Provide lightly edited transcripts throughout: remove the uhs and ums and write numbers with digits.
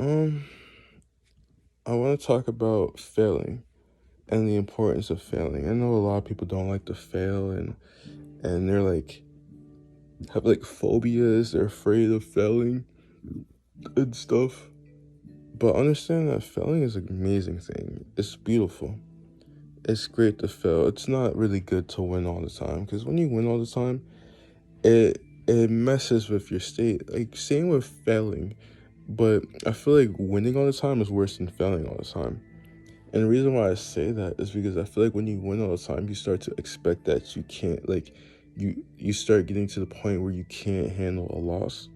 Um, I want to talk about failing and the importance of failing. I know a lot of people don't like to fail, and they're like have like phobias. They're afraid of failing and stuff. But understand that failing is an amazing thing. It's beautiful. It's great to fail. It's not really good to win all the time because when you win all the time, it messes with your state. Like same with failing, but I feel like winning all the time is worse than failing all the time. And the reason why I say that is because I feel like when you win all the time, you start to expect that you can't like you start getting to the point where you can't handle a loss.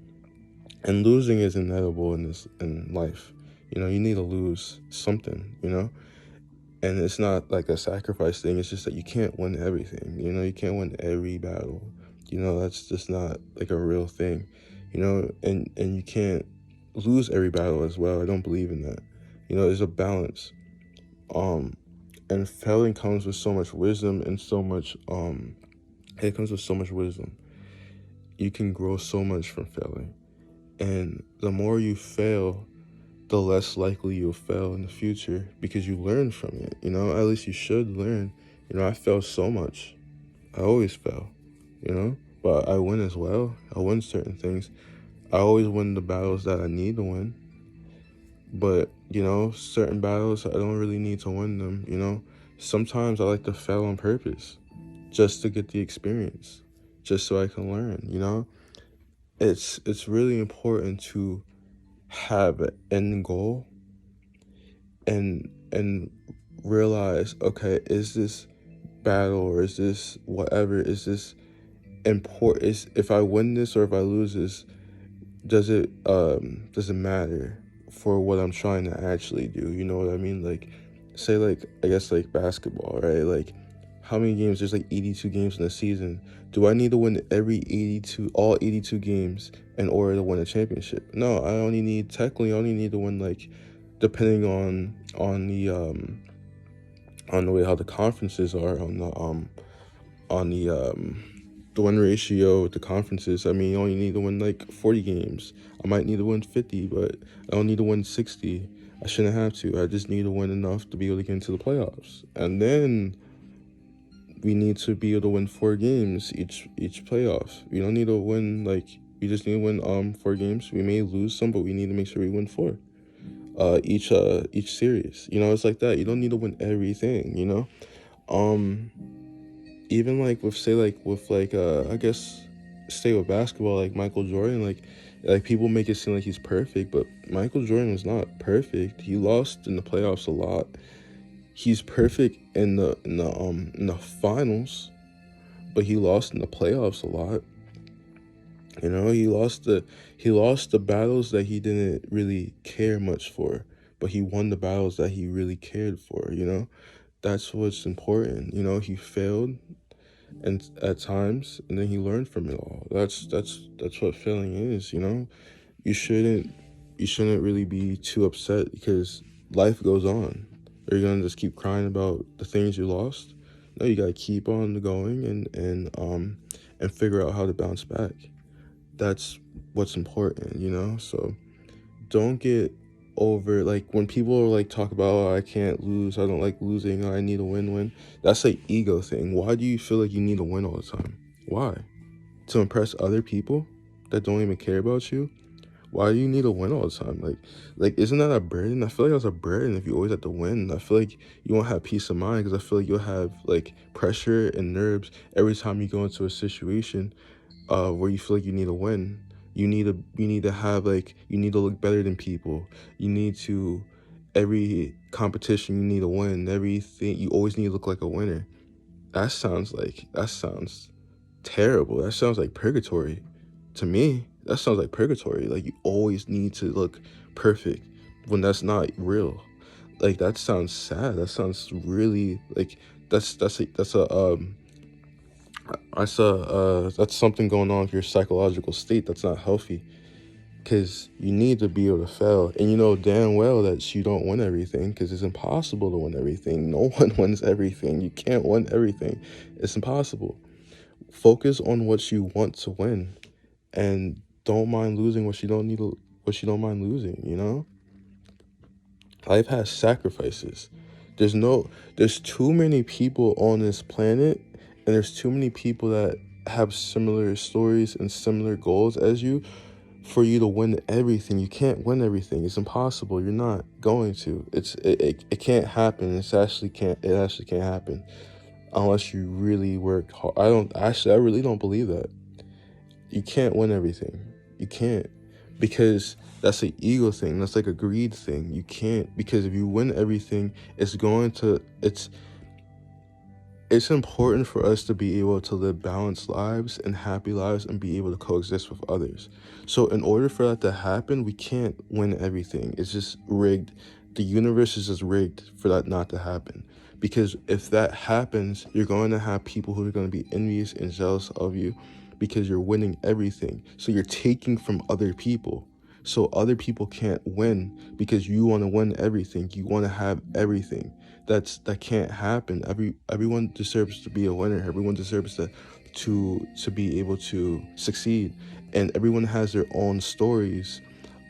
And losing is inevitable in life. You need to lose something, And it's not like a sacrifice thing, it's just that you can't win everything. You can't win every battle. That's just not like a real thing. And you can't lose every battle as well. I don't believe in that. There's a balance. Um and failing comes with so much wisdom and so much it comes with so much wisdom. You can grow so much from failing, and the more you fail, the less likely you'll fail in the future because you learn from it. At least you should learn. I fail so much. I always fail, but I win as well. I win certain things. I always win the battles that I need to win, but certain battles I don't really need to win them. Sometimes I like to fail on purpose just to get the experience, just so I can learn. It's really important to have an end goal and realize, okay, is this battle or is this whatever, is this important? Is If I win this or if I lose this, does it matter for what I'm trying to actually do? You know what I mean? Like, say, like, I guess like basketball, right? Like, how many games? There's like 82 games in a season. Do I need to win all 82 games in order to win a championship? No, I only need to win, like, depending on the way how the conferences are, on the win ratio with the conferences. I mean, you only need to win like 40 games. I might need to win 50, but I don't need to win 60. I shouldn't have to. I just need to win enough to be able to get into the playoffs. And then we need to be able to win 4 games each playoff. We don't need to win like we just need to win 4 games. We may lose some, but we need to make sure we win 4. Each series. It's like that. You don't need to win everything. Um Even like with, say, like with like I guess stay with basketball, like Michael Jordan, like people make it seem like he's perfect, but Michael Jordan was not perfect. He lost in the playoffs a lot. He's perfect in the finals, but he lost in the playoffs a lot. He lost the battles that he didn't really care much for, but he won the battles that he really cared for. That's what's important. He failed and at times, and then he learned from it all. That's what failing is. You shouldn't you shouldn't really be too upset because life goes on. Are you gonna just keep crying about the things you lost? No, you gotta keep on going and figure out how to bounce back. That's what's important. So don't get over, like, when people are like talk about, oh, I can't lose, I don't like losing, I need a win-win. That's like ego thing. Why do you feel like you need to win all the time? Why? To impress other people that don't even care about you? Why do you need to win all the time? Like, isn't that a burden? I feel like that's a burden if you always have to win. I feel like you won't have peace of mind because I feel like you'll have like pressure and nerves every time you go into a situation where you feel like you need to win. You need to have, like, you need to look better than people. You need to Every competition you need to win. Everything you always need to look like a winner. That sounds terrible. That sounds like purgatory to me. That sounds like purgatory. Like, you always need to look perfect when that's not real. Like, that sounds sad. That sounds really like that's something going on with your psychological state that's not healthy. Because you need to be able to fail, and you know damn well that you don't win everything because it's impossible to win everything. No one wins everything. You can't win everything. It's impossible. Focus on what you want to win, and don't mind losing what you don't mind losing. Life has sacrifices. There's too many people on this planet, and there's too many people that have similar stories and similar goals as you for you to win everything. You can't win everything. It's impossible. You're not going to. It can't happen. It actually can't happen unless you really work hard. I really don't believe that. You can't win everything. You can't, because that's an ego thing. That's like a greed thing. You can't, because if you win everything, it's important for us to be able to live balanced lives and happy lives and be able to coexist with others. So in order for that to happen, we can't win everything. It's just rigged. The universe is just rigged for that not to happen. Because if that happens, you're going to have people who are going to be envious and jealous of you because you're winning everything. So you're taking from other people. So other people can't win because you want to win everything. You want to have everything. That can't happen. Everyone deserves to be a winner. Everyone deserves to be able to succeed. And everyone has their own stories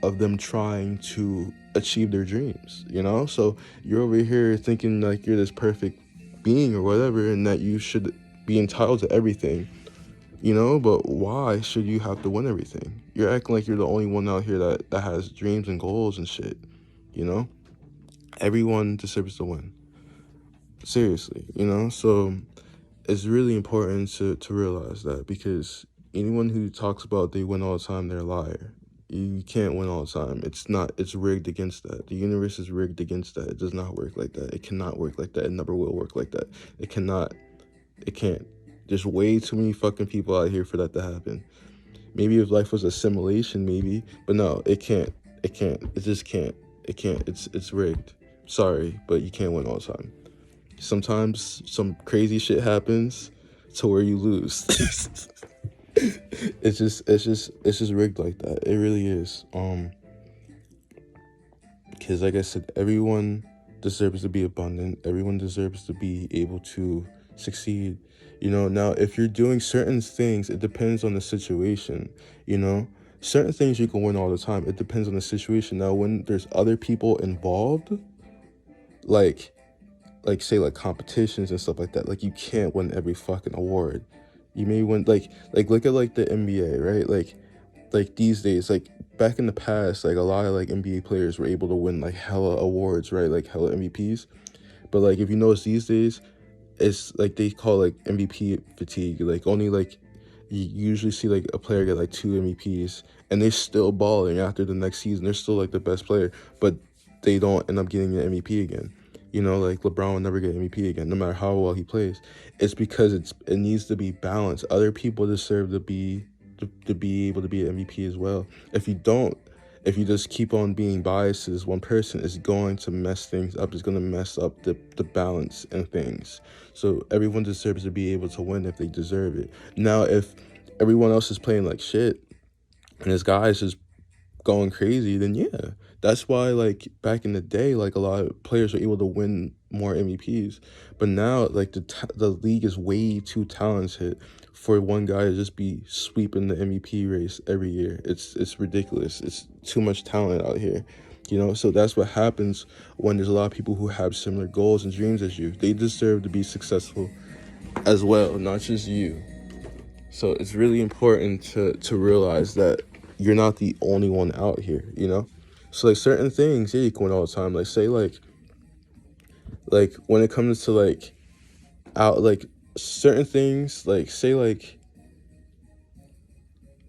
of them trying to achieve their dreams, you know? So you're over here thinking like you're this perfect being or whatever, and that you should be entitled to everything, you know? But why should you have to win everything? You're acting like you're the only one out here that has dreams and goals and shit, you know? Everyone deserves to win. Seriously, you know? So it's really important to realize that, because anyone who talks about they win all the time, they're a liar. You can't win all the time. It's rigged against that. The universe is rigged against that. It does not work like that. It cannot work like that. It never will work like that. It can't. There's way too many fucking people out here for that to happen. Maybe if life was a simulation, maybe, but no, it can't. It can't. It just can't. It can't. It's rigged. Sorry, but you can't win all the time. Sometimes some crazy shit happens to where you lose. It's just rigged like that. It really is. Because like I said, everyone deserves to be abundant. Everyone deserves to be able to succeed. You know, now if you're doing certain things, it depends on the situation, you know? Certain things you can win all the time. It depends on the situation. Now, when there's other people involved, like say like competitions and stuff like that, like you can't win every fucking award. You may win like look at like the NBA, right? Like these days, like back in the past, like a lot of like NBA players were able to win like hella awards, right? Like hella MVPs. But like if you notice these days, it's like they call like MVP fatigue. Like only like you usually see like a player get like 2 MVPs and they're still balling after the next season. They're still like the best player, but they don't end up getting an MVP again. You know, like LeBron will never get MVP again, no matter how well he plays. It's because it needs to be balanced. Other people deserve to be able to be an MVP as well. If you just keep on being biased to this one person, it's going to mess things up. It's going to mess up the balance and things. So everyone deserves to be able to win if they deserve it. Now, if everyone else is playing like shit and this guy is just going crazy, then yeah, that's why like back in the day, like a lot of players were able to win more MVPs. But now like the league is way too talented for one guy to just be sweeping the MVP race every year. It's ridiculous. It's too much talent out here, you know? So that's what happens when there's a lot of people who have similar goals and dreams as you. They deserve to be successful as well, not just you. So it's really important to realize that you're not the only one out here, you know? So like certain things, yeah, you can win all the time. Like say like when it comes to like out like certain things, like say like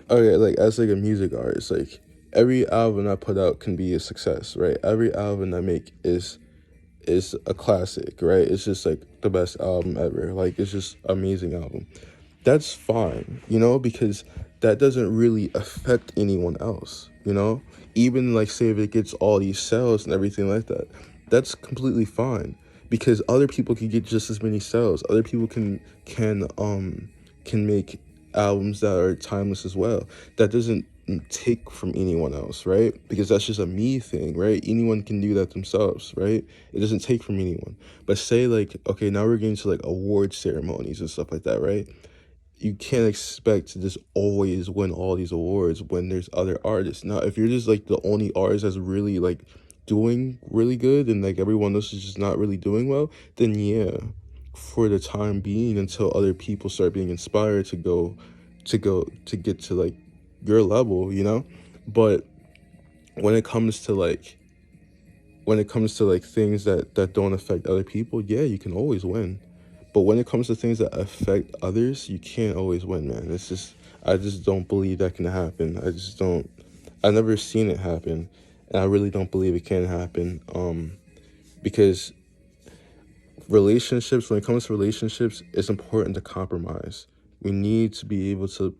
okay, like as like a music artist, like every album I put out can be a success, right? Every album I make is a classic, right? It's just like the best album ever. Like it's just amazing album. That's fine, you know, because that doesn't really affect anyone else, you know? Even like say if it gets all these sales and everything like that, that's completely fine because other people can get just as many sales. Other people can make albums that are timeless as well. That doesn't take from anyone else, right? Because that's just a me thing, right? Anyone can do that themselves, right? It doesn't take from anyone. But say like, okay, now we're getting to like award ceremonies and stuff like that, right? You can't expect to just always win all these awards when there's other artists. Now, if you're just like the only artist that's really like doing really good and like everyone else is just not really doing well, then yeah, for the time being, until other people start being inspired to get to like your level, you know. But when it comes to like things that don't affect other people, yeah, you can always win. But when it comes to things that affect others, you can't always win, man. It's just, I just don't believe that can happen. I just don't. I've never seen it happen, and I really don't believe it can happen. Because relationships, when it comes to relationships, it's important to compromise. We need to be able to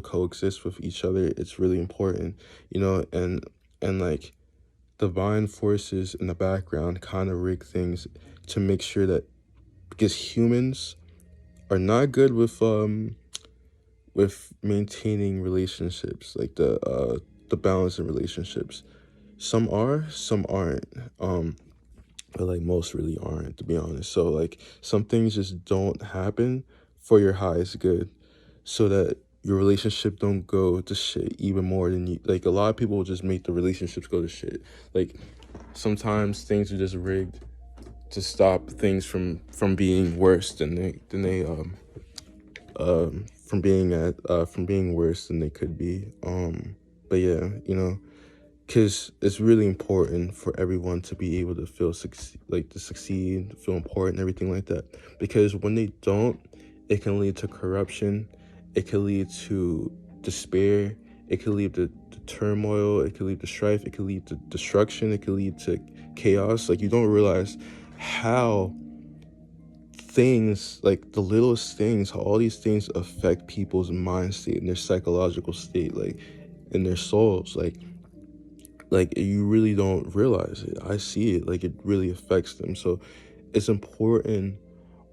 coexist with each other. It's really important, you know. And like divine forces in the background kind of rig things to make sure that, because humans are not good with maintaining relationships, like the balance in relationships. Some are, some aren't. But like most really aren't, to be honest. So like some things just don't happen for your highest good, so that your relationship don't go to shit even more than you. Like a lot of people will just make the relationships go to shit. Like sometimes things are just rigged to stop things from being worse than they from being worse than they could be. But yeah, you know, because it's really important for everyone to be able to feel to succeed, feel important, everything like that. Because when they don't, it can lead to corruption, it can lead to despair, it can lead to turmoil, it can lead to strife, it can lead to destruction, it can lead to chaos. Like you don't realize how things, like the littlest things, how all these things affect people's mind state and their psychological state, like in their souls. Like you really don't realize it. I see it, like it really affects them. So it's important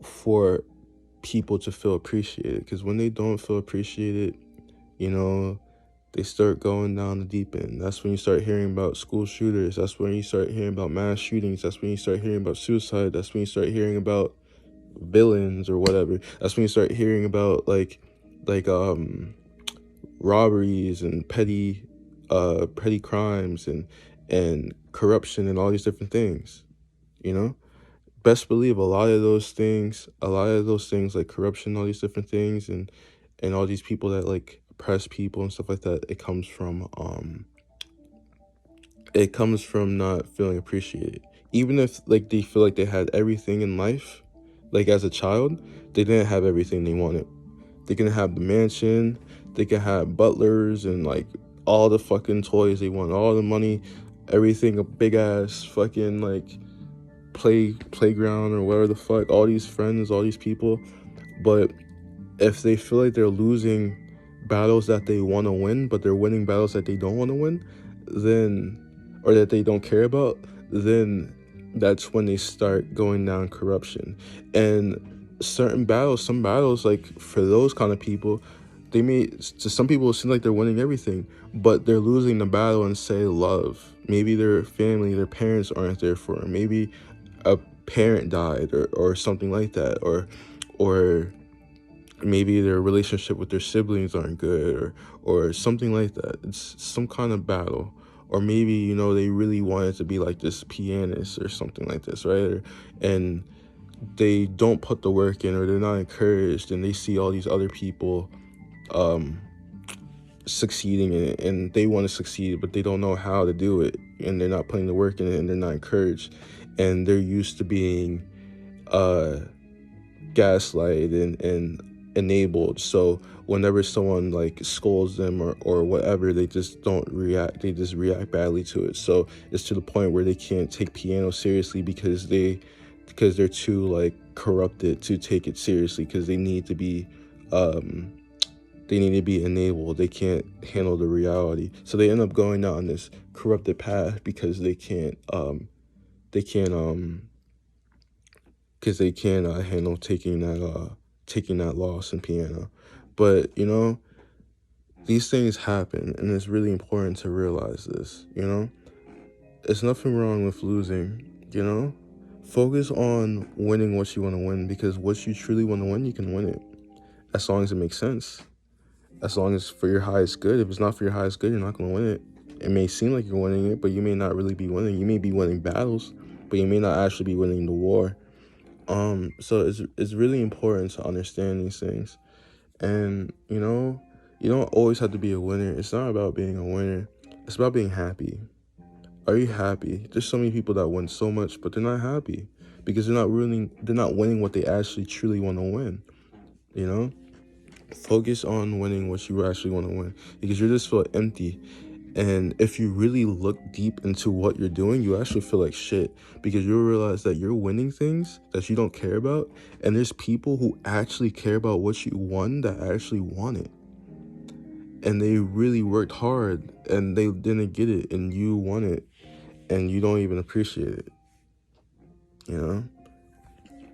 for people to feel appreciated, because when they don't feel appreciated, you know, they start going down the deep end. That's when you start hearing about school shooters. That's when you start hearing about mass shootings. That's when you start hearing about suicide. That's when you start hearing about villains or whatever. That's when you start hearing about like robberies and petty crimes and corruption and all these different things, you know. Best believe a lot of those things like corruption, all these different things, and all these people that like oppress people and stuff like that, it comes from not feeling appreciated. Even if like they feel like they had everything in life, like as a child, they didn't have everything they wanted. They can have the mansion, they can have butlers and like all the fucking toys they want, all the money, everything, a big ass fucking like playground or whatever the fuck, all these friends, all these people. But if they feel like they're losing battles that they want to win, but they're winning battles that they don't want to win, then, or that they don't care about, then that's when they start going down corruption. And some battles, like for those kind of people, they may, to some people, it seems like they're winning everything, but they're losing the battle in, say, love. Maybe their family, their parents aren't there for them. Maybe a parent died or something like that, or maybe their relationship with their siblings aren't good, or something like that. It's some kind of battle. Or maybe, you know, they really wanted to be like this pianist or something like this, right? And they don't put the work in, or they're not encouraged, and they see all these other people succeeding in it, and they want to succeed, but they don't know how to do it, and they're not putting the work in it, and they're not encouraged, and they're used to being gaslight and enabled. So whenever someone like scolds them or whatever, they just don't react. They just react badly to it. So it's to the point where they can't take piano seriously because they're too like corrupted to take it seriously, because they need to be enabled. They can't handle the reality. So they end up going down this corrupted path because they can't handle taking that loss in piano. But, you know, these things happen, and it's really important to realize this, you know? There's nothing wrong with losing, you know? Focus on winning what you want to win, because what you truly want to win, you can win it. As long as it makes sense. As long as it's for your highest good. If it's not for your highest good, you're not going to win it. It may seem like you're winning it, but you may not really be winning. You may be winning battles, but you may not actually be winning the war. So it's really important to understand these things. And, you don't always have to be a winner. It's not about being a winner. It's about being happy. Are you happy? There's so many people that win so much, but they're not happy because they're not winning what they actually truly want to win, you know? Focus on winning what you actually want to win because you just feel empty. And if you really look deep into what you're doing, you actually feel like shit because you'll realize that you're winning things that you don't care about. And there's people who actually care about what you won that actually want it. And they really worked hard and they didn't get it and you won it and you don't even appreciate it, you know?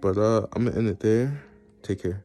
But I'm gonna end it there. Take care.